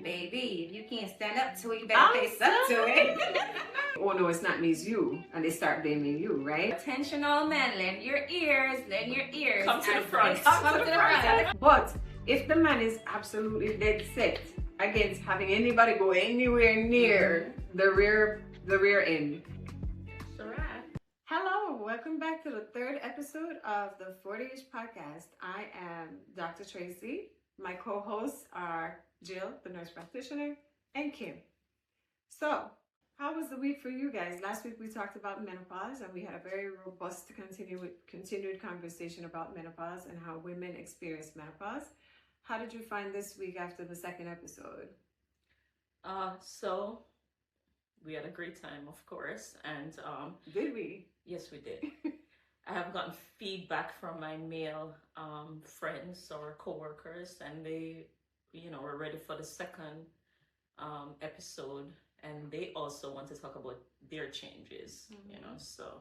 Baby, if you can't stand up to it, you better face up to it. Oh no, it's not me, it's you. And they start blaming you, right? Attentional men, lend your ears. Come to the front. Come to the front. But if the man is absolutely dead set against having anybody go anywhere near the rear end. Hello, welcome back to the third episode of the 40ish podcast. I am Dr. Tracy. My co-hosts are Jill, the nurse practitioner, and Kim. So, how was the week for you guys? Last week we talked about menopause, and we had a very robust continued conversation about menopause and how women experience menopause. How did you find this week after the second episode? So we had a great time, of course, and Did we? yes, we did. I have gotten feedback from my male friends or coworkers, and they, were ready for the second episode, and they also want to talk about their changes. So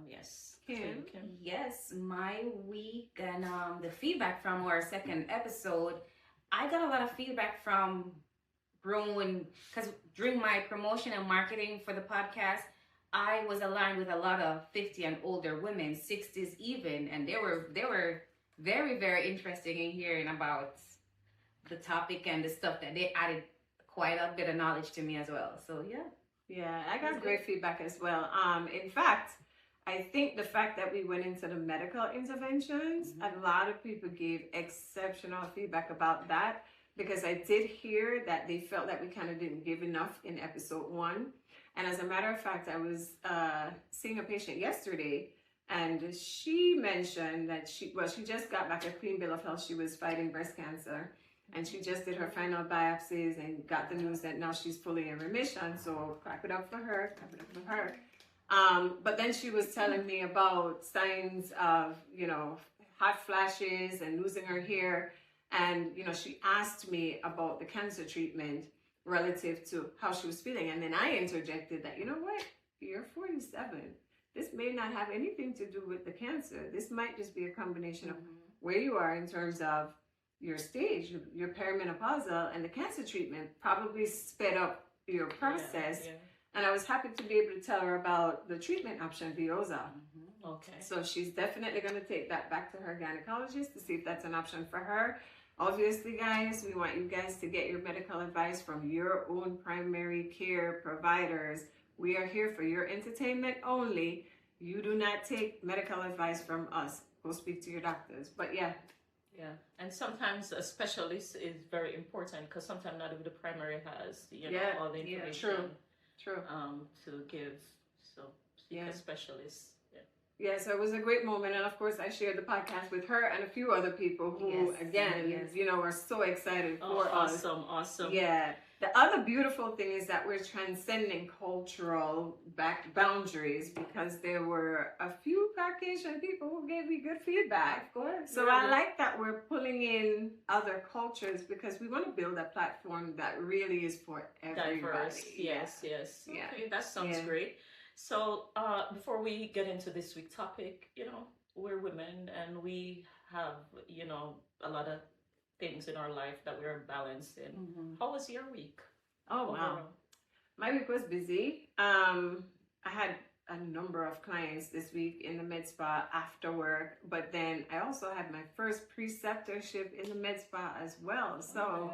yes. Kim? Yes, my week and the feedback from our second episode, I got a lot of feedback from growing, because during my promotion and marketing for the podcast, I was aligned with a lot of 50 and older women, 60s even, and they were very, very interested in hearing about the topic and the stuff that they added quite a bit of knowledge to me as well. So Yeah, I got great feedback as well. In fact, I think the fact that we went into the medical interventions, a lot of people gave exceptional feedback about that, because I did hear that they felt that we kind of didn't give enough in episode 1. And as a matter of fact, I was seeing a patient yesterday, and she mentioned that she just got back a clean bill of health. She was fighting breast cancer, and she just did her final biopsies and got the news that now she's fully in remission. So clap it up for her, clap it up for her. But then she was telling me about signs of, hot flashes and losing her hair. And, she asked me about the cancer treatment relative to how she was feeling. And then I interjected that, you're 47. This may not have anything to do with the cancer. This might just be a combination of where you are in terms of your stage, your perimenopausal, and the cancer treatment probably sped up your process. Yeah. And I was happy to be able to tell her about the treatment option, Veoza. Okay. So she's definitely going to take that back to her gynecologist to see if that's an option for her. Obviously, guys, we want you guys to get your medical advice from your own primary care providers. We are here for your entertainment only. You do not take medical advice from us. Go speak to your doctors. But yeah. Yeah, and sometimes a specialist is very important, because sometimes not even the primary has, all the information. True. To give. So seek a specialist. Yeah, so it was a great moment. And of course, I shared the podcast with her and a few other people who, are so excited for us. Awesome. Yeah. The other beautiful thing is that we're transcending cultural boundaries, because there were a few Caucasian people who gave me good feedback. Of course. So I like that we're pulling in other cultures, because we want to build a platform that really is for everybody. Diverse. Yes. Yeah. Okay, that sounds great. So before we get into this week's topic, we're women, and we have, a lot of things in our life that we're balanced in. How was your week? Oh, wow. My week was busy. I had a number of clients this week in the med spa after work, but then I also had my first preceptorship in the med spa as well. So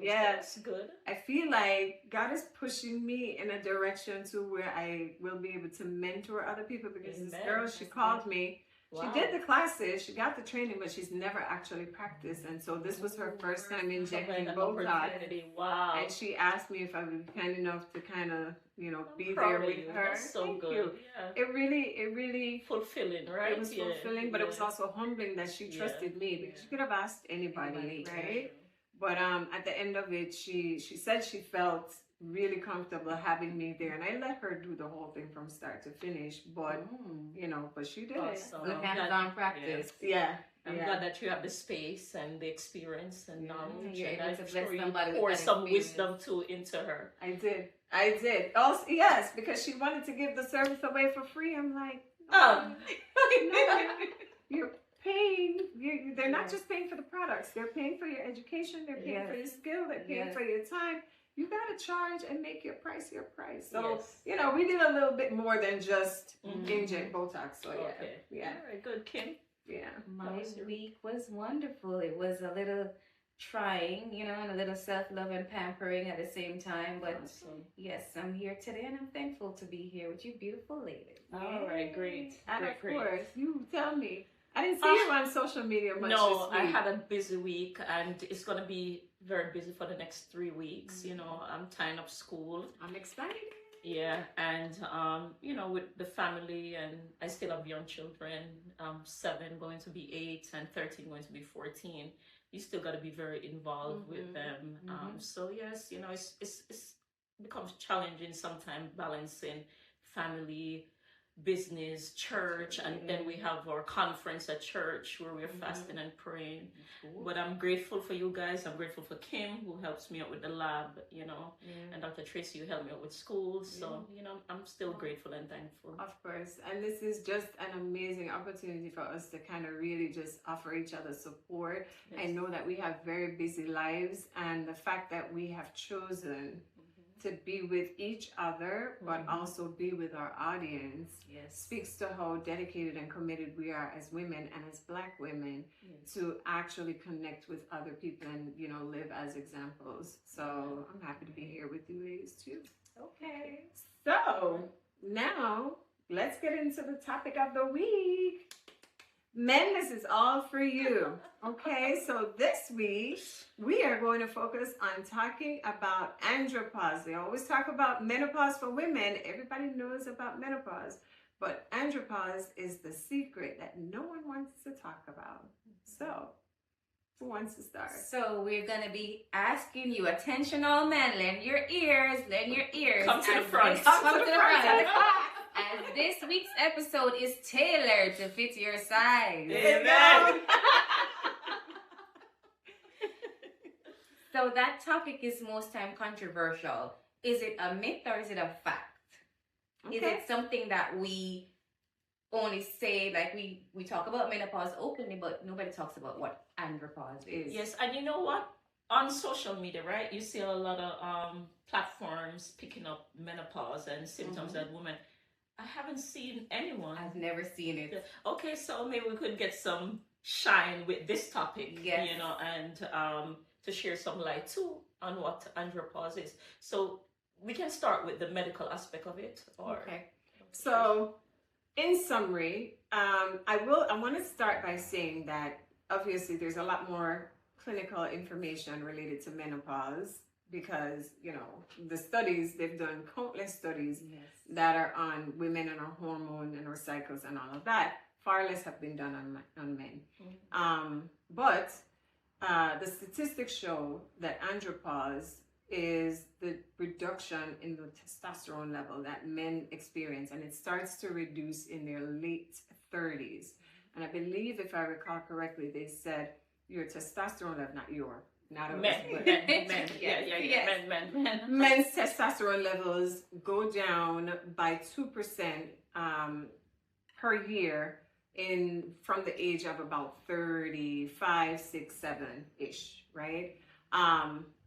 That's good. I feel like God is pushing me in a direction to where I will be able to mentor other people, because this girl, she called me. Wow. She did the classes, she got the training, but she's never actually practiced. And so this was her first time injecting Botox. Wow. And she asked me if I would be kind enough to kind of, be there with her. That's so Thank good. you. Yeah. It really fulfilling, right? It was fulfilling, but it was also humbling that she trusted me, because she could have asked anybody, right? But at the end of it, she said she felt really comfortable having me there, and I let her do the whole thing from start to finish. But but she did it. Good hands-on practice. Yeah. I'm glad that you have the space and the experience and knowledge. You're and able I'm to sure bless you somebody with pour that some experience. wisdom too into her. I did. Also, yes, because she wanted to give the service away for free. I'm like, Oh. no, you're paying. They're not just paying for the products. They're paying for your education. They're paying for your skill. They're paying for your time. You gotta charge and make your price your price. So we did a little bit more than just inject Botox. So yeah. Very good, Kim. Yeah. My week was wonderful. It was a little trying, and a little self-love and pampering at the same time. But yes, I'm here today and I'm thankful to be here with you beautiful ladies. All right, great. And great, of course, you tell me. I didn't see you on social media much this week. I had a busy week and it's going to be very busy for the next 3 weeks. I'm tying up school. I'm excited. Yeah, and with the family, and I still have young children, 7 going to be 8 and 13 going to be 14. You still got to be very involved with them. So yes, it's becomes challenging sometimes balancing family, business, church, and then we have our conference at church where we're fasting and praying. But I'm grateful for you guys. I'm grateful for Kim, who helps me out with the lab, and Dr. Tracy, who helped me out with school. So, I'm still grateful and thankful. Of course. And this is just an amazing opportunity for us to kind of really just offer each other support. I know that we have very busy lives, and the fact that we have chosen to be with each other, but also be with our audience, speaks to how dedicated and committed we are as women and as Black women to actually connect with other people and, live as examples. So I'm happy to be here with you ladies too. Okay. So now let's get into the topic of the week. Men, this is all for you. Okay, so this week we are going to focus on talking about andropause. They always talk about menopause for women. Everybody knows about menopause, but andropause is the secret that no one wants to talk about. So, who wants to start? So we're going to be asking you, attention all men, lend your ears. Come to the front. Come to the front. As this week's episode is tailored to fit your size. Amen. So that topic is most time controversial. Is it a myth or is it a fact? Okay. Is it something that we only say, like we talk about menopause openly, but nobody talks about what andropause is? Yes, and you know what? On social media, right, you see a lot of platforms picking up menopause and symptoms that women. I haven't seen anyone. I've never seen it. Okay, so maybe we could get some shine with this topic, and to share some light too on what andropause is. So we can start with the medical aspect of it. Okay. So, in summary, I want to start by saying that obviously there's a lot more clinical information related to menopause. Because, the studies, they've done countless studies that are on women and our hormone and our cycles and all of that. Far less have been done on men. But the statistics show that andropause is the reduction in the testosterone level that men experience. And it starts to reduce in their late 30s. And I believe, if I recall correctly, they said your testosterone level, not men. Men's testosterone levels go down by 2% per year from the age of about 35, 6, 7-ish, right?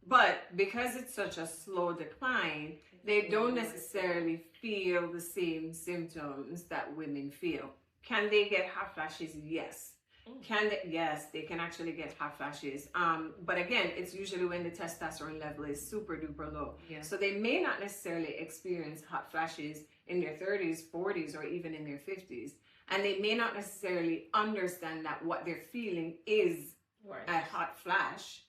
But because it's such a slow decline, they don't necessarily feel the same symptoms that women feel. Can they get hot flashes? Yes. Yes, they can actually get hot flashes. But again, it's usually when the testosterone level is super duper low. Yeah. So they may not necessarily experience hot flashes in their 30s, 40s, or even in their 50s. And they may not necessarily understand that what they're feeling is a hot flash.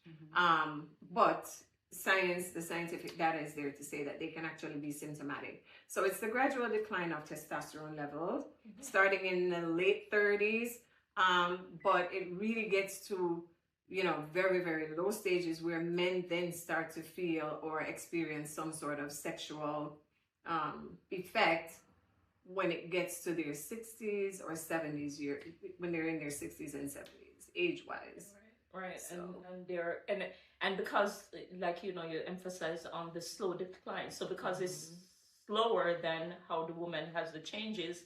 But the scientific data is there to say that they can actually be symptomatic. So it's the gradual decline of testosterone levels, starting in the late 30s. But it really gets to, very, very low stages where men then start to feel or experience some sort of sexual effect when it gets to their 60s or 70s, when they're in their 60s and 70s, age-wise. Right. So. And because, like, you emphasize on the slow decline. So because it's slower than how the woman has the changes,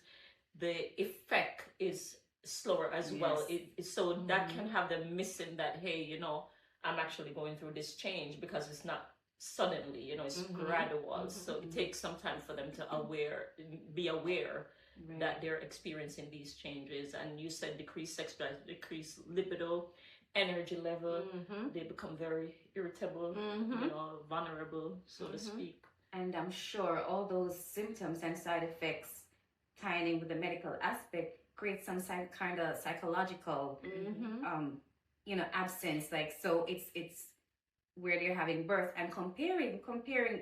the effect is slower as well. So that Mm-hmm. can have them missing that, hey, I'm actually going through this change, because it's not suddenly, it's Mm-hmm. gradual. Mm-hmm. So it takes some time for them to be aware Right. that they're experiencing these changes. And you said decreased sex drive, decreased libido, energy level. Mm-hmm. They become very irritable, Mm-hmm. vulnerable, so to Mm-hmm. speak. And I'm sure all those symptoms and side effects tying in with the medical aspect create some kind of psychological, Mm-hmm. absence. Like, so it's where they're having birth and comparing,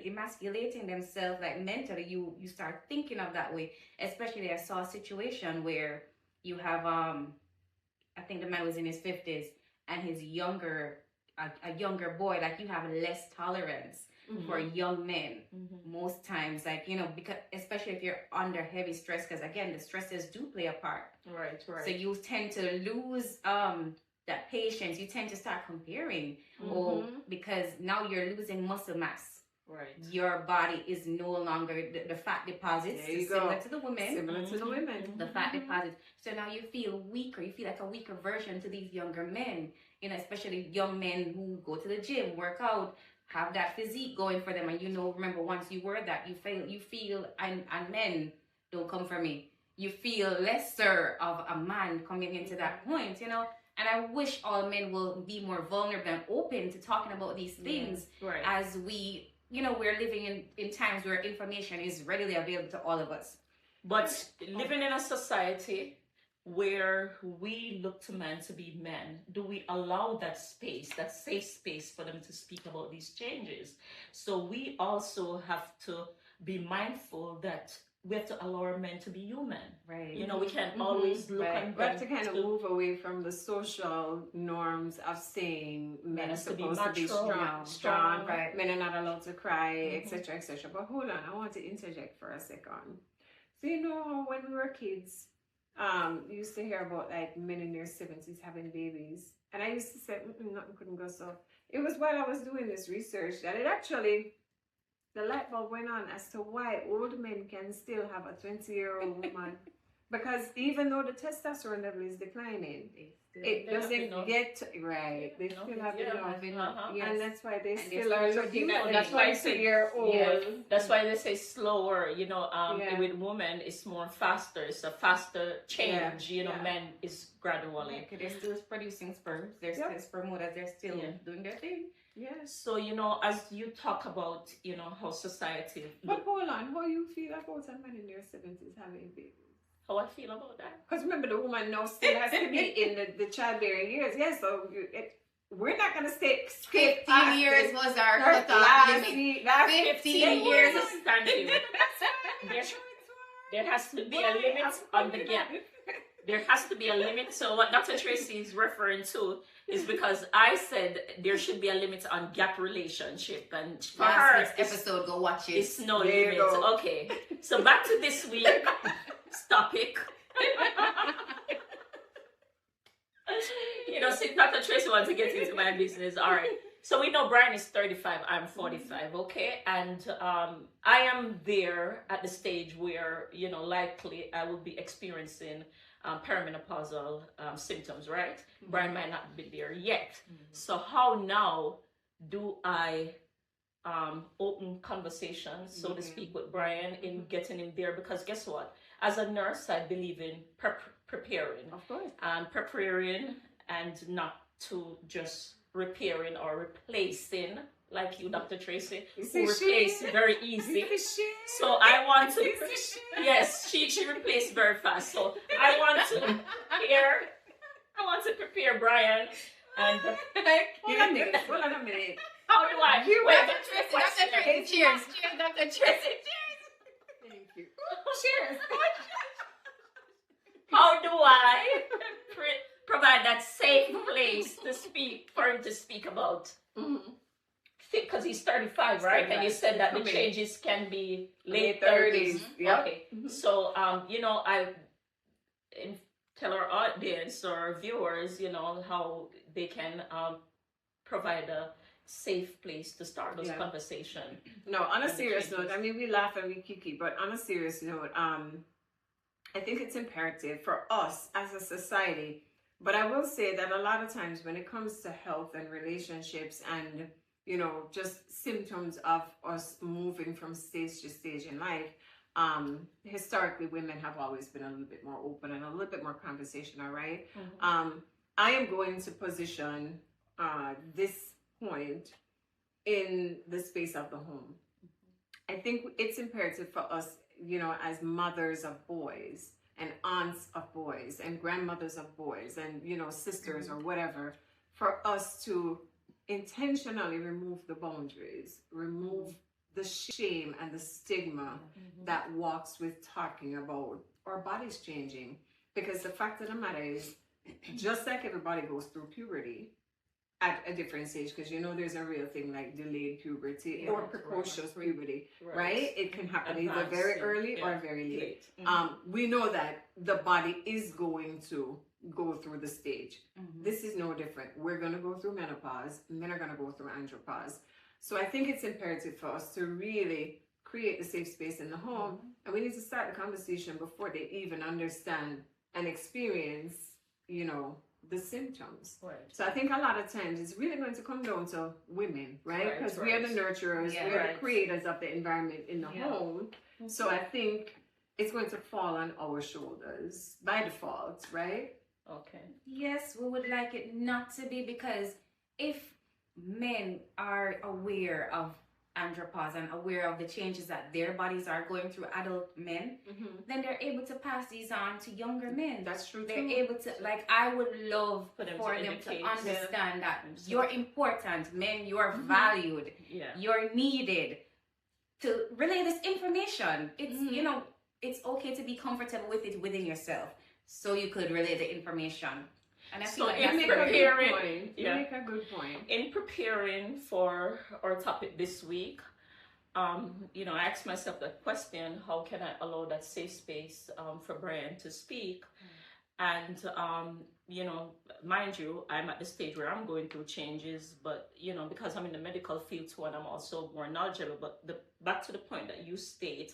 emasculating themselves, like mentally, you start thinking of that way. Especially, I saw a situation where you have I think the man was in his 50s and his a younger boy, like you have less tolerance for young men most times, like, because especially if you're under heavy stress, because again, the stresses do play a part. Right. So you tend to lose that patience. You tend to start comparing, because now you're losing muscle mass. Right. Your body is no longer the fat deposits, similar to the women. Similar to the women. The fat deposits. So now you feel weaker. You feel like a weaker version to these younger men. Especially young men who go to the gym, work out, have that physique going for them. And remember, once you were that, you feel, and men don't come for me. You feel lesser of a man coming into that point, And I wish all men will be more vulnerable and open to talking about these things, Right. as we're living in times where information is readily available to all of us. But living in a society where we look to men to be men, do we allow that space, that safe space for them to speak about these changes? So we also have to be mindful that we have to allow our men to be human. Right. We can't always look Right. on We them. have to kind of move away from the social norms of saying men are supposed to be strong, right. men are not allowed to cry, etc., etc. But hold on, I want to interject for a second. So how when we were kids, you used to hear about like men in their 70s having babies, and I used to say nothing couldn't go so. It was while I was doing this research that it actually, the light bulb went on as to why old men can still have a 20-year-old woman. Because even though the testosterone level is declining, it doesn't get right. They still have enough. And that's why they still are looking at the 20-year-old. Yeah, that's why they say slower, with women it's more faster. It's a faster change, men is gradually. They're still producing sperm. They're still spermatozoids. They're still doing their thing. Yes. So, as you talk about, how society... But hold on, how you feel about a man in their 70s having babies? How I feel about that? Because remember, the woman now still has to be in the childbearing years. Yes, so we're not going to stay... 15 years was our cutoff limit. 15 years. Thank you. There has to be a limit on the gap. There has to be a limit. So what Dr. Tracy is referring to is because I said there should be a limit on gap relationship, and for her, next episode, go watch it. It's no limit. Okay, so back to this week's topic. Since Dr. Tracy wants to get into my business, all right. So we know Brian is 35, I'm 45, okay? And I am there at the stage where, likely I will be experiencing perimenopausal symptoms, right? Brian might not be there yet. So how now do I open conversations, so to speak, with Brian in getting him there? Because guess what? As a nurse, I believe in preparing. Of course. And preparing, and not to just repairing or replacing, like you, Dr. Tracy, who replace very easy. So I want to, yes, she replaced very fast. So I want to prepare Brian. And hold on a minute. How do I? Dr. Tracy, cheers. Cheers, Dr. Tracy. Cheers. Thank you. Cheers. How do I provide that safe place to speak, for him to speak about? Because he's 35, right? And you said that the changes can be late 30s. Yep. Okay. So, I tell our audience or viewers, how they can provide a safe place to start those conversations. No, on a serious note, I mean, we laugh and we kiki, but on a serious note, I think it's imperative for us as a society. But I will say that a lot of times when it comes to health and relationships and, you know, just symptoms of us moving from stage to stage in life, historically women have always been a little bit more open and a little bit more conversational, right? I am going to position this point in the space of the home. I think it's imperative for us, you know, as mothers of boys and aunts of boys and grandmothers of boys and, you know, sisters or whatever, for us to intentionally remove the boundaries, remove the shame and the stigma that walks with talking about our bodies changing. Because the fact of the matter is, just like everybody goes through puberty at a different stage, because you know there's a real thing like delayed puberty or precocious puberty, right? It can happen either very early or very late. We know that the body is going to go through the stage. This is no different. We're going to go through menopause, and then we're going to go through andropause. So I think it's imperative for us to really create a safe space in the home, and we need to start the conversation before they even understand and experience, you know, the symptoms. So I think a lot of times it's really going to come down to women, right? Because we are the nurturers, we are the creators of the environment in the home. So I think it's going to fall on our shoulders by default, right? Okay. Yes, we would like it not to be, because if men are aware of andropause and aware of the changes that their bodies are going through, adult men, then they're able to pass these on to younger men. That's true. They're able to, like, I would love for them to understand that you're important, men, you're valued, you're needed to relay this information. It's, you know, it's okay to be comfortable with it within yourself, so you could relay the information. And I feel So like in that's preparing, you make a good point. In preparing for our topic this week, you know, I asked myself that question: how can I allow that safe space for Brian to speak? And you know, mind you, I'm at the stage where I'm going through changes, but you know, because I'm in the medical field too, and I'm also more knowledgeable. But back to the point that you state.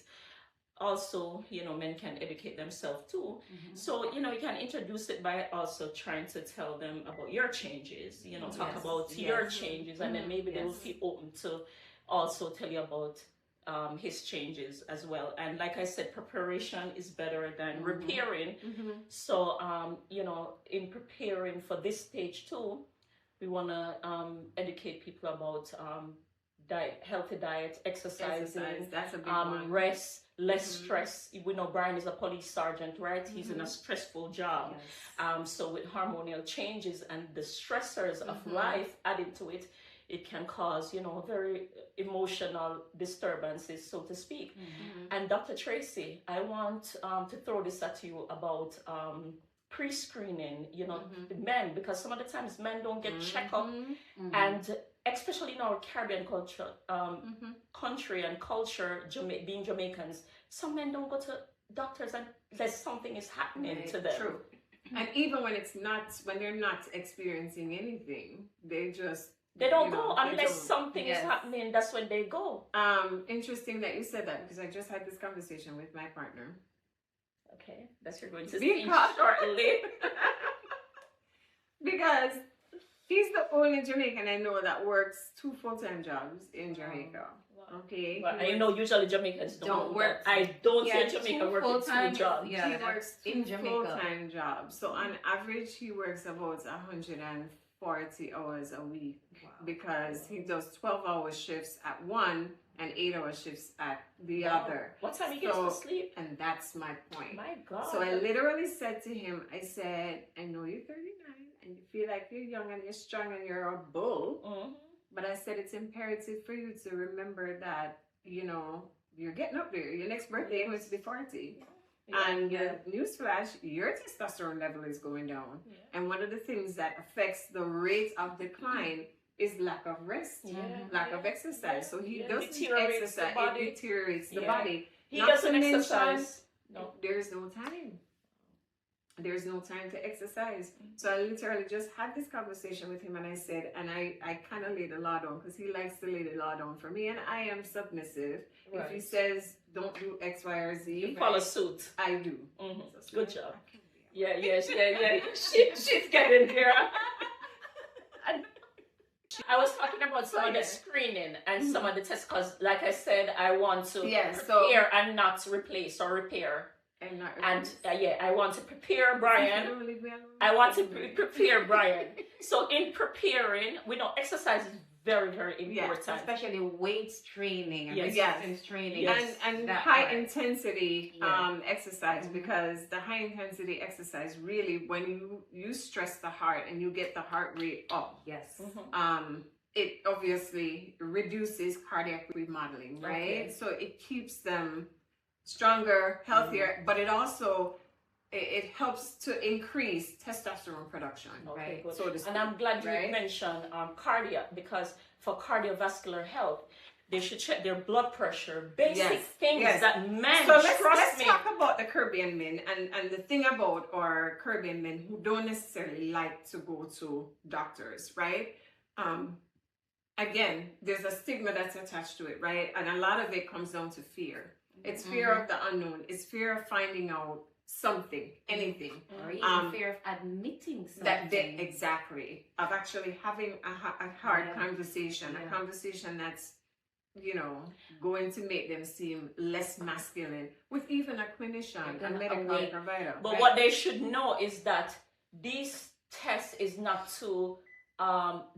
Also, you know, men can educate themselves too. So, you know, you can introduce it by also trying to tell them about your changes, you know, talk about your changes, and then maybe they will feel open to also tell you about his changes as well. And like I said, preparation is better than repairing. So, you know, in preparing for this stage too, we want to educate people about diet, healthy diet, exercising, that's a big one. Rest, less stress. We know Brian is a police sergeant, right? He's in a stressful job. So with hormonal changes and the stressors of life added to it, it can cause, you know, very emotional disturbances, so to speak. And Dr. Tracy, I want to throw this at you about pre-screening, you know, men, because some of the times men don't get checkup, and especially in our Caribbean culture, country and culture, being Jamaicans, some men don't go to doctors unless something is happening to them. True. And even when they're not experiencing anything, they don't go unless something is happening. That's when they go. Interesting that you said that, because I just had this conversation with my partner. Okay, that's you're going to see shortly. Because he's the only Jamaican I know that works 2 full-time jobs in Jamaica. Okay. Well, I know usually Jamaicans don't work. I don't see Jamaica working 2 jobs. He works in full-time jobs. So on average, he works about 140 hours a week, because he does 12-hour shifts at one and 8-hour shifts at the other. What time he gets to sleep? And that's my point. My God. So I literally said to him, I said, I know you're 39 and you feel like you're young and you're strong and you're a bull. But I said it's imperative for you to remember that, you know, you're getting up there. Your next birthday is going to be 40. And newsflash, your testosterone level is going down. And one of the things that affects the rate of decline is lack of rest, lack of exercise. So he doesn't exercise. It deteriorates the body. He doesn't exercise. No, there is no time. there's no time to exercise. So I literally just had this conversation with him, and I said, and I kind of laid the law down, because he likes to lay the law down for me, and I am submissive. Right. If he says don't do X, Y, or Z, You follow suit. I do. So good job. Yeah. She's getting there. I was talking about some of the screening and some of the tests, because like I said, I want to prepare and not replace or repair. And I want to prepare Brian. I want to prepare Brian. So in preparing, we know exercise is very, very important. Yes, especially weights training and Yes. resistance training. Yes. And high intensity exercise, because the high intensity exercise really, when you stress the heart and you get the heart rate up, Yes. it obviously reduces cardiac remodeling, right? Okay. So it keeps them stronger, healthier, but it also it helps to increase testosterone production, Okay, right? good. So to speak, and I'm glad you right? mentioned cardiac, because for cardiovascular health, they should check their blood pressure, basic things that men So trust let's me. talk about the Caribbean men, and the thing about our Caribbean men who don't necessarily like to go to doctors, right? Again, there's a stigma that's attached to it, right? And a lot of it comes down to fear. It's fear of the unknown. It's fear of finding out something, anything. Or even fear of admitting something. Exactly. Of actually having a hard conversation, a conversation that's, going to make them seem less masculine with even a clinician, a medical provider. But what they should know is that these tests is not to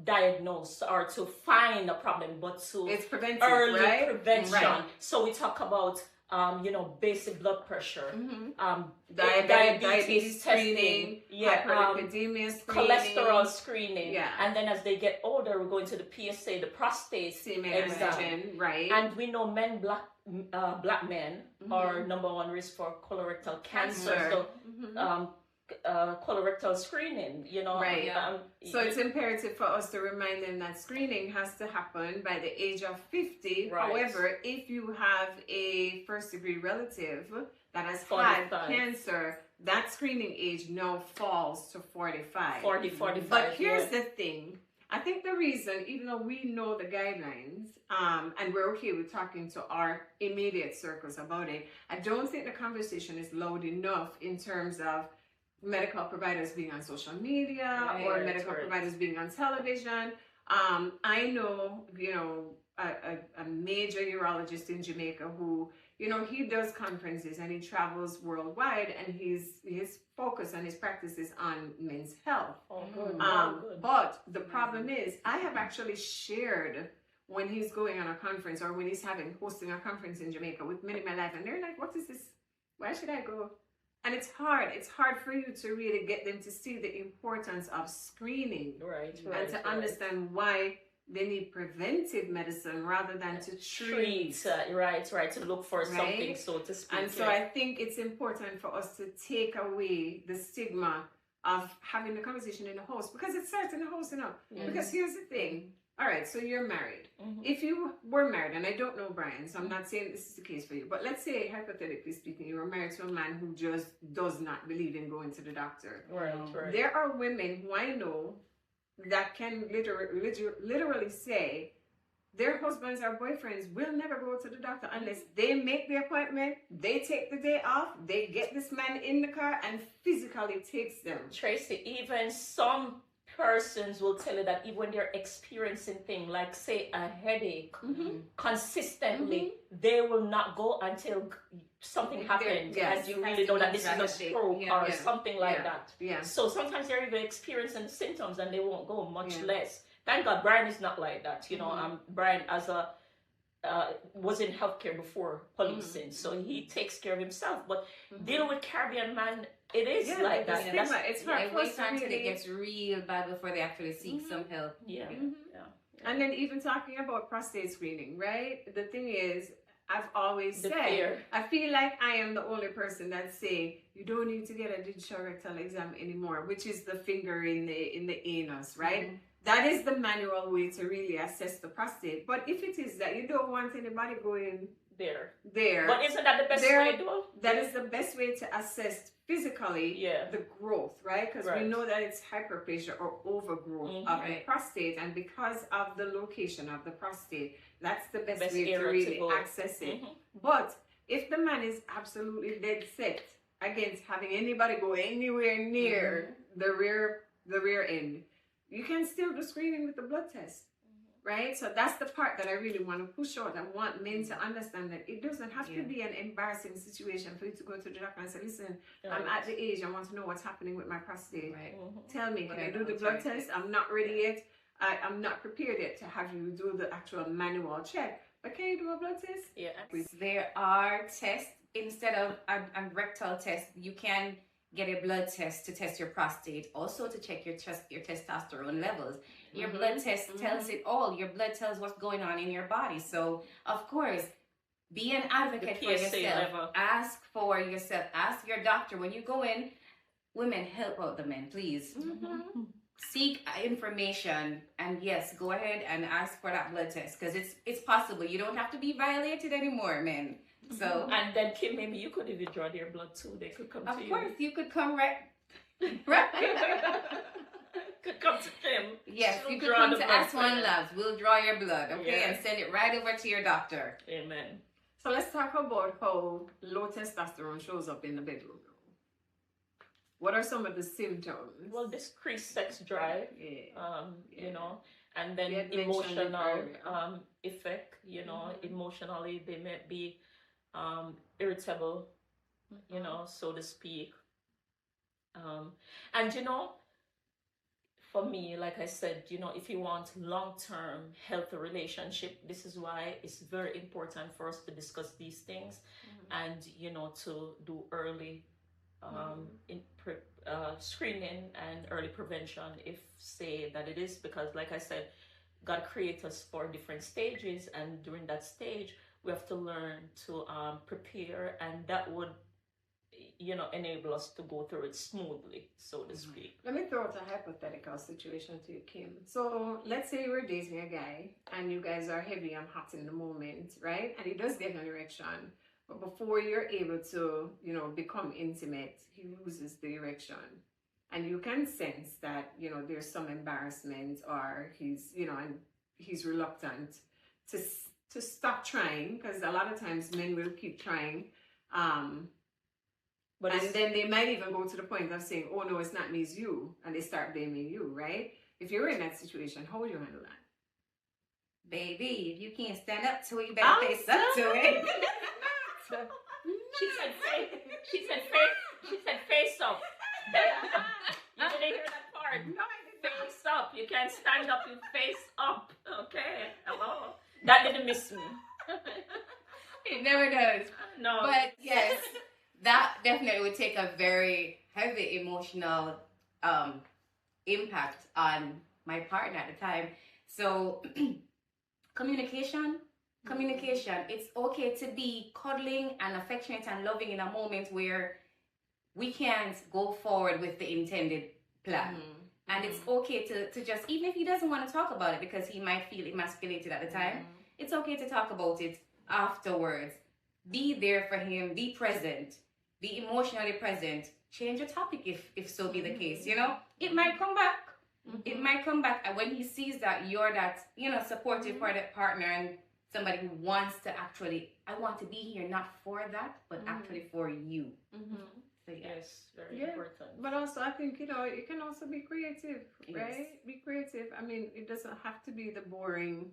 diagnose or to find a problem, but to it's preventive, early right? prevention. Right. So we talk about basic blood pressure, Diabetes testing, screening, hyperlipidemia screening, cholesterol screening, Yeah. and then as they get older, we're going to the PSA, the prostate exam, right? and we know black men are number one risk for colorectal cancer. So colorectal screening, Right. So it's yeah. imperative for us to remind them that screening has to happen by the age of 50. Right. However, if you have a first-degree relative that has 45. had cancer, that screening age now falls to 45. 45. But here's the thing. I think the reason, even though we know the guidelines, and we're okay with talking to our immediate circles about it, I don't think the conversation is loud enough in terms of medical providers being on social media or medical providers being on television. I know, a major urologist in Jamaica who, he does conferences and he travels worldwide, and his focus and his practice is on men's health. Oh, good. Good. But the problem is, I have actually shared when he's going on a conference or when he's hosting a conference in Jamaica with men in my life, and they're like, what is this? Why should I go? And it's hard for you to really get them to see the importance of screening, and to understand why they need preventive medicine rather than to treat. To look for something, so to speak. And so I think it's important for us to take away the stigma of having the conversation in the house, because it starts in the house, Because here's the thing. All right, so you're married. If you were married, and I don't know Brian, so I'm not saying this is the case for you, but let's say, hypothetically speaking, you were married to a man who just does not believe in going to the doctor. Right. There are women who I know that can literally say their husbands or boyfriends will never go to the doctor unless they make the appointment, they take the day off, they get this man in the car and physically takes them. Tracy, even some persons will tell you that even when they're experiencing things like, say, a headache consistently, they will not go until something happens, and you really know that this is a stroke or something like that. Yeah. So sometimes they're even experiencing symptoms and they won't go, much less. Thank God Brian is not like that. Brian was in healthcare before policing, so he takes care of himself. But dealing with Caribbean man, it is like that. It's hard. Wait until it gets real bad before they actually seek some help. And then even talking about prostate screening, right? The thing is, I've always said, I feel like I am the only person that say you don't need to get a digital rectal exam anymore, which is the finger in the anus, right? That is the manual way to really assess the prostate. But if it is that you don't want anybody going there. But isn't that the best way to do it? That is the best way to assess physically Yeah. the growth, right? Because we Right. know that it's hyperplasia or overgrowth of the prostate, and because of the location of the prostate, that's the best way to area really to go. access it. But if the man is absolutely dead set against having anybody go anywhere near the rear end, you can still do screening with the blood test. Right? So that's the part that I really want to push out. I want men to understand that it doesn't have to be an embarrassing situation for you to go to the doctor and say, listen, I'm at the age, I want to know what's happening with my prostate. Right. Tell me, can I do the blood test? I'm not ready yet. I'm not prepared yet to have you do the actual manual check. But can you do a blood test? Yeah. There are tests instead of a rectal test. You can get a blood test to test your prostate, also to check your testosterone levels. Your blood test tells it all. Your blood tells what's going on in your body. So, of course, be an advocate for yourself. Level. Ask for yourself. Ask your doctor. When you go in, women, help out the men, please. Seek information, and yes, go ahead and ask for that blood test, because it's possible. You don't have to be violated anymore, men. So, and then Kim, maybe you could even draw their blood too. They could come to you. of course, you could come right. Could come to Kim. Yes, She'll you could draw come the to blood S1 for you. Labs. We'll draw your blood, okay, Yeah. and send it right over to your doctor. Amen. So let's talk about how low testosterone shows up in the bedroom. What are some of the symptoms? Well, decreased sex drive, you know, and then You had mentioned it emotional earlier. effect, you know, emotionally they may be irritable, you know, so to speak. And, you know, for me, like I said, you know, if you want long-term healthy relationship, this is why it's very important for us to discuss these things and, you know, to do early screening and early prevention, if say that it is, because like I said, God created us for different stages, and during that stage we have to learn to prepare, and that would, you know, enable us to go through it smoothly, so to speak. Let me throw out a hypothetical situation to you, Kim. So let's say you're dating a guy and you guys are heavy and hot in the moment, right? And he does get an erection. But before you're able to, you know, become intimate, he loses the erection. And you can sense that, you know, there's some embarrassment, or he's, you know, and he's reluctant to stop trying, because a lot of times men will keep trying. But and then they might even go to the point of saying, oh no, it's not me, it's you. And they start blaming you, right? If you're in that situation, how would you handle that? Baby, if you can't stand up to it, you better face up to it. She said face up. You didn't hear that part? No, I did not. Face up. You can't stand up, you face up. Okay. Hello. That didn't miss me. It never does. No. But yes, that definitely would take a very heavy emotional impact on my partner at the time. So communication. It's okay to be cuddling and affectionate and loving in a moment where we can't go forward with the intended plan. And it's okay to just, even if he doesn't want to talk about it because he might feel emasculated at the time, it's okay to talk about it afterwards. Be there for him, be present, be emotionally present. Change the topic if so be the case, you know? It might come back. It might come back, and when he sees that you're that, you know, supportive for that partner and somebody who wants to actually, I want to be here not for that, but actually for you. So, Yes, very Yeah. important. But also, I think, you know, you can also be creative, right? Yes. Be creative. I mean, it doesn't have to be the boring,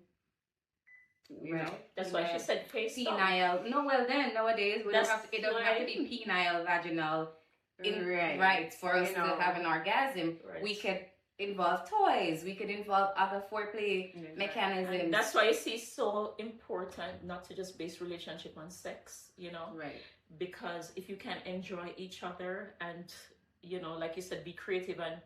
you know. That's why she said face up. Penile. No, well then, nowadays, it doesn't have to That's be penile, vaginal, Right. right, for us You to know. have an orgasm. Right. We could involve toys. We could involve other foreplay mechanisms. And that's why I see it's so important not to just base relationship on sex, you know, Right. because if you can enjoy each other and, you know, like you said, be creative, and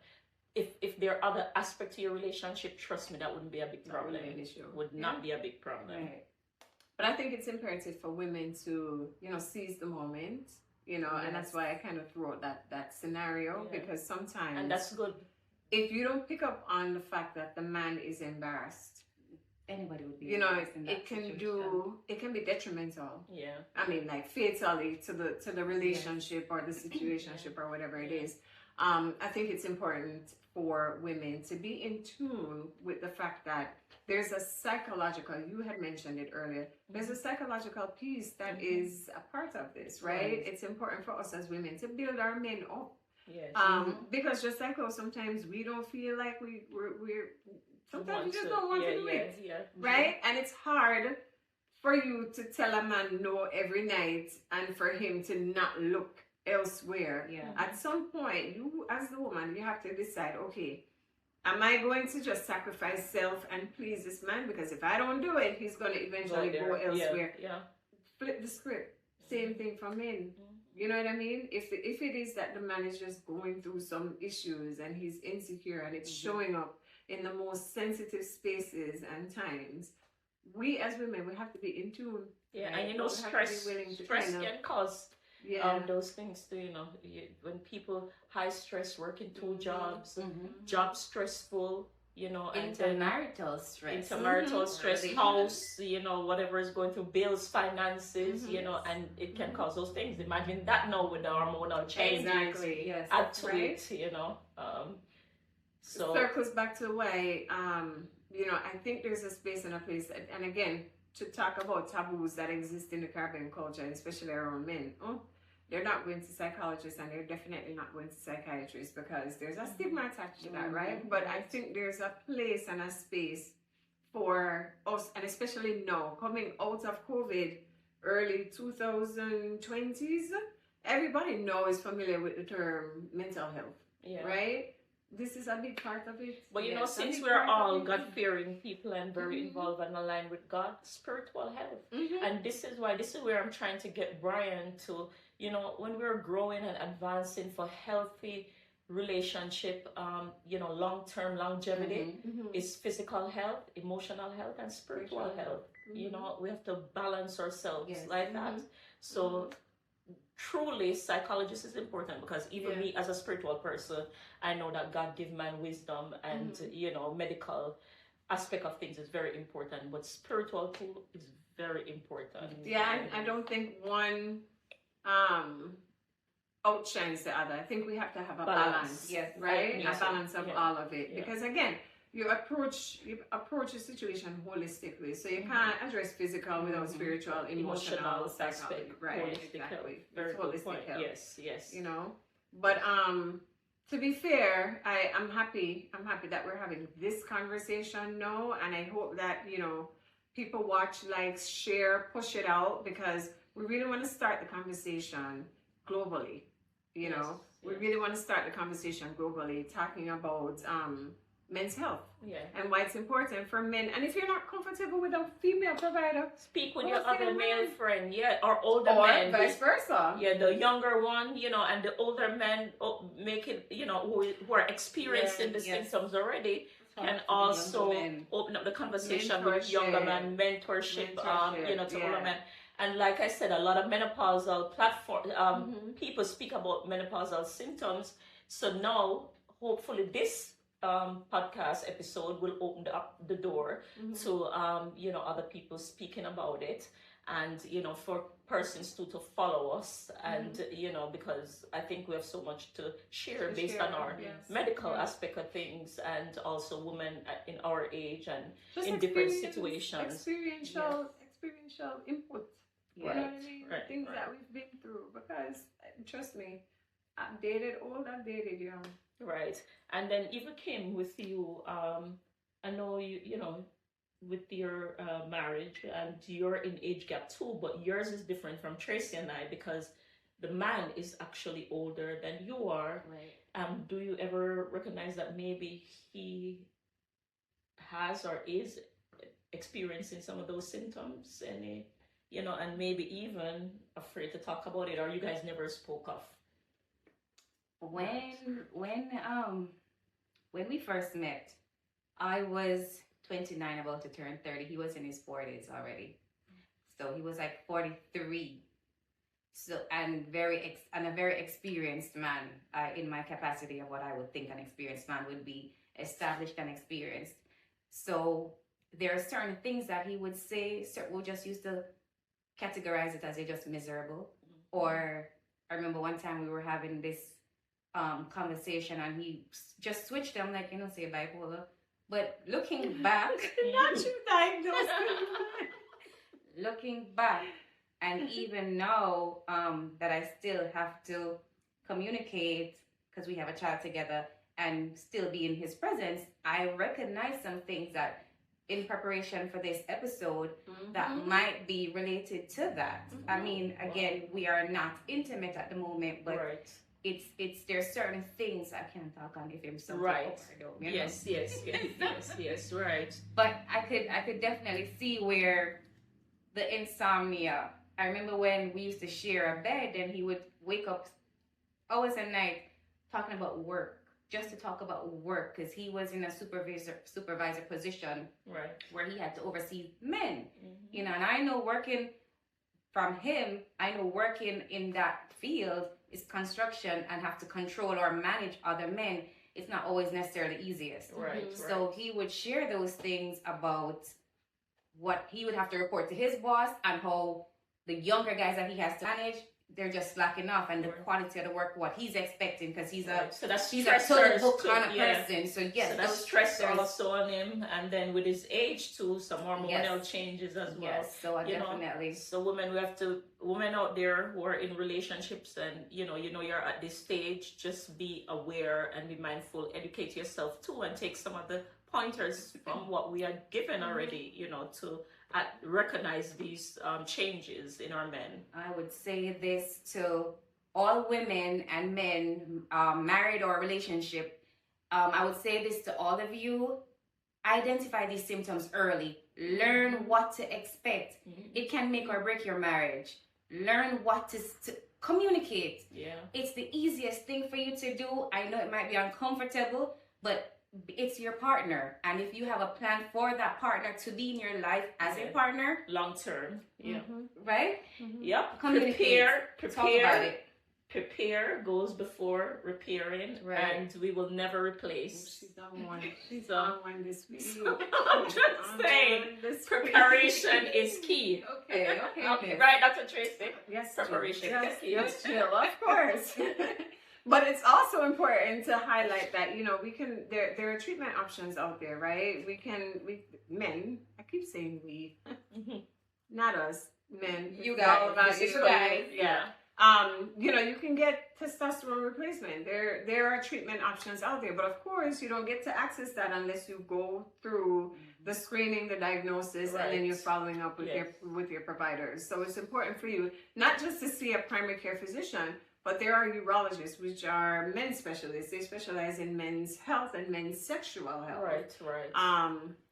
if there are other aspects to your relationship, trust me, that wouldn't be a big That wouldn't problem. be an issue. Would not be a big problem. Right. But I think it's imperative for women to, you know, seize the moment, you know, and that's why I kind of threw out that scenario, Yeah. because sometimes And that's good. if you don't pick up on the fact that the man is embarrassed, anybody would be You know, embarrassed in that situation. it can be detrimental. Yeah. I mean, like fatally to the relationship or the situationship or whatever it is. I think it's important for women to be in tune with the fact that there's a psychological, you had mentioned it earlier, there's a psychological piece that is a part of this, right? It's important for us as women to build our men up. Yes. Because just like how sometimes we don't feel like we're sometimes we just to- don't want yeah, to do yeah, it, yeah. right? And it's hard for you to tell a man no every night and for him to not look elsewhere. Yeah. At some point, you as the woman, you have to decide, okay, am I going to just sacrifice self and please this man? Because if I don't do it, he's going to eventually there. go elsewhere. Yeah. Flip the script. Same thing for men. You know what I mean? If it is that the man is just going through some issues and he's insecure and it's showing up in the most sensitive spaces and times, we as women, we have to be in tune. Yeah, right? and you know, We have to be stress willing to stress kind of- can cause yeah. those things too, you know, when people high stress working 2 jobs, Mhm. job stressful, you know, and then Intermarital stress. intermarital stress, Relationship. house, you know, whatever is going through, bills, finances, you know, and it can cause those things. Imagine that now with the hormonal changes. Exactly. Yes. Add to Right. it, you know. So Circles back to why, you know, I think there's a space and a place, and again, to talk about taboos that exist in the Caribbean culture, and especially around men. They're not going to psychologists and they're definitely not going to psychiatrists because there's a stigma attached to that, right? But I think there's a place and a space for us, and especially now, coming out of COVID, early 2020s, everybody now is familiar with the term mental health, yeah. right? This is a big part of it. But you know, Yes, a since big we're part of all it. God-fearing people and very involved and aligned with God, spiritual health. Mhm. And this is where I'm trying to get Brian to, you know, when we're growing and advancing for healthy relationship, you know, long-term longevity is physical health, emotional health, and spiritual health. You know, we have to balance ourselves Yes. like that. So truly, psychologist is important because even me as a spiritual person, I know that God give man wisdom and you know, medical aspect of things is very important, but spiritual too is very important. Yeah, I don't think one outshines the other. I think we have to have a balance. Yes, right? yes, A balance of yeah. all of it. Yeah. Because again, you approach a situation holistically. So you can't address physical without spiritual, emotional, aspect, psychology. Right, holistic health. exactly. Very It's good holistic point. health. Yes. You know. But to be fair, I'm happy that we're having this conversation now, and I hope that, you know, people watch, like, share, push it out, because we really want to start the conversation globally. You know, we really want to start the conversation globally, talking about men's health and why it's important for men. And if you're not comfortable with a female provider, Speak with Go your see other a male man. friend, or older or men. vice versa. Yeah, the younger one, you know, and the older men make it, you know, who are experiencing the symptoms already, can also open up the conversation with younger men, mentorship, you know, to older men. And like I said, a lot of menopausal people speak about menopausal symptoms. So now, hopefully, this podcast episode will open up the door to you know, other people speaking about it, and you know, for persons to follow us, and you know, because I think we have so much to share based on our medical aspect of things, and also women in our age and Just in different situations. Experiential input. You know what I mean? Right, Things that we've been through. Because trust me, I've dated old, I've dated young. Right. And then Eva came with you, I know you know, with your marriage, and you're in age gap too, but yours is different from Tracy and I, because the man is actually older than you are. Right. Do you ever recognize that maybe he has or is experiencing some of those symptoms, any, you know, and maybe even afraid to talk about it, or you guys never spoke of? When we first met, I was 29, about to turn 30. He was in his 40s already, so he was like 43. So and a very experienced man, in my capacity of what I would think an experienced man would be, established and experienced. So there are certain things that he would say, we'll just used to categorize it as you're just miserable. Or I remember one time we were having this conversation and he just switched. I'm like, say bipolar. But looking back, not you diagnosed. looking back, and even now that I still have to communicate because we have a child together and still be in his presence, I recognize some things that in preparation for this episode that might be related to that. I mean, again, we are not intimate at the moment, but it's there's certain things I can't talk on if I'm something Yes, right. But I could definitely see where the insomnia. I remember when we used to share a bed and he would wake up hours a night talking about work, just to talk about work, because he was in a supervisor position, where he had to oversee men. And I know working from him, I know working in that field is construction and have to control or manage other men. It's not always necessarily the easiest. So he would share those things about what he would have to report to his boss and how the younger guys that he has to manage, they're just slacking off, and the quality of the work, what he's expecting, because he's a total book kind of person. So yes, so that's stress also on him, and then with his age too, some hormonal changes as well. Yes, so definitely. So women out there who are in relationships, and you're at this stage, just be aware and be mindful. Educate yourself too, and take some of the pointers from what we are given already. To recognize these changes in our men. I would say this to all women and men, married or relationship. I would say this to all of you: identify these symptoms early. Learn what to expect. It can make or break your marriage. Learn what to communicate. It's the easiest thing for you to do. I know it might be uncomfortable, but it's your partner, and if you have a plan for that partner to be in your life as a partner long term, right? Prepare. Talk about it. Prepare goes before repairing, and we will never replace. She's on one. She's on one this week. I'm just saying, preparation is key. Okay. Right, Dr. Tracy? Yes, preparation. Yes, Jill, of course. But it's also important to highlight that, we can, there are treatment options out there, right? Men, I keep saying we, not us, men. You guys. Yeah. You can get testosterone replacement. There are treatment options out there, but of course you don't get to access that unless you go through the screening, the diagnosis, and then you're following up with your providers. So it's important for you not just to see a primary care physician, but there are urologists, which are men's specialists. They specialize in men's health and men's sexual health. Right.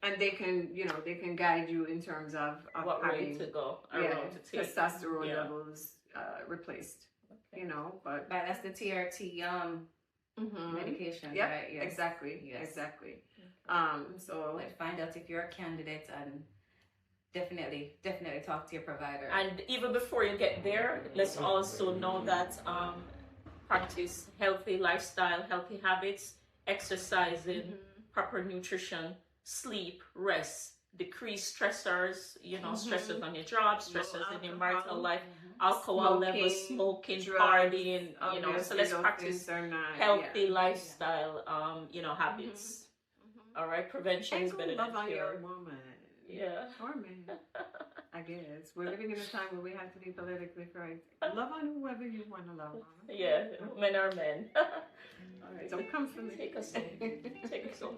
And they can guide you in terms of what way to go, around to take testosterone levels replaced. But that's the TRT medication. right? Yes. Exactly. So let's find out if you're a candidate, and definitely talk to your provider. And even before you get there, let's also know that practice healthy lifestyle, healthy habits, exercising, proper nutrition, sleep, rest, decrease stressors, stressors on your job, stressors in your marital life, alcohol levels, smoking, partying, so let's practice healthy lifestyle, habits. All right, prevention is better than cure. Yeah. Or man. I guess. We're living in a time where we have to be politically correct. Love on whoever you want to love on. Yeah, men are men. All right, don't come for me. Take us home.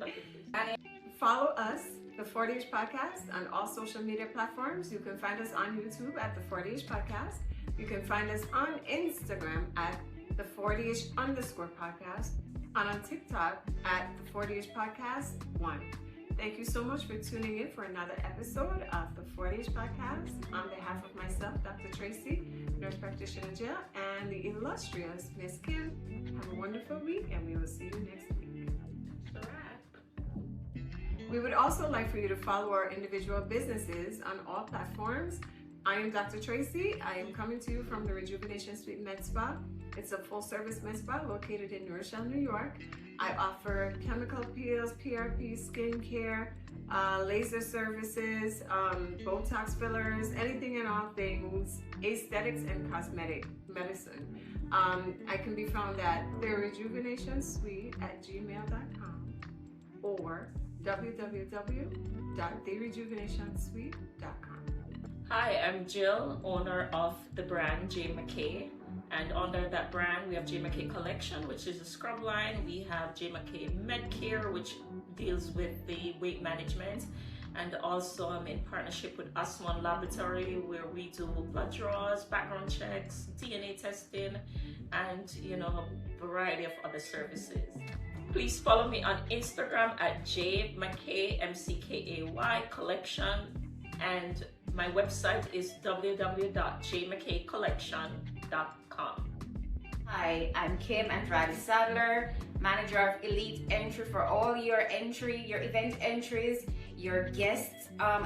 Follow us, the 40ish Podcast, on all social media platforms. You can find us on YouTube at the 40ish Podcast. You can find us on Instagram at the 40ish_podcast, and on TikTok at the 40ish Podcast 1. Thank you so much for tuning in for another episode of the 40ish Podcast. On behalf of myself, Dr. Tracy, nurse practitioner Jill, and the illustrious Miss Kim, have a wonderful week, and we will see you next week. We would also like for you to follow our individual businesses on all platforms. I am Dr. Tracy. I am coming to you from the Rejuvenation Suite Med Spa. It's a full-service med spa located in Norristown, New York. I offer chemical peels, PRP, skincare, laser services, Botox fillers, anything and all things, aesthetics and cosmetic medicine. I can be found at therejuvenationsuite@gmail.com or www.therejuvenationsuite.com. Hi, I'm Jill, owner of the brand J. McKay. And under that brand, we have J. McKay Collection, which is a scrub line. We have J. McKay Medcare, which deals with the weight management. And also I'm in partnership with Aswan Laboratory, where we do blood draws, background checks, DNA testing, and a variety of other services. Please follow me on Instagram at J. McKay, MCKAY Collection. And my website is www.jmckaycollection.com. Hi, I'm Kim Andrade Sadler, manager of Elite Entry for all your event entries, your guest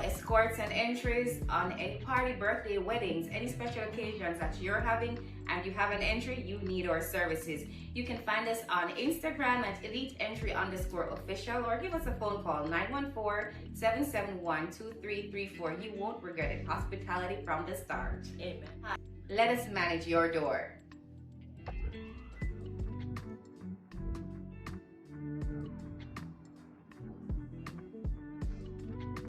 escorts and entries on any party, birthday, weddings, any special occasions that you're having and you have an entry, you need our services. You can find us on Instagram at eliteentry_official or give us a phone call 914-771-2334. You won't regret it. Hospitality from the start. Amen. Let us manage your door.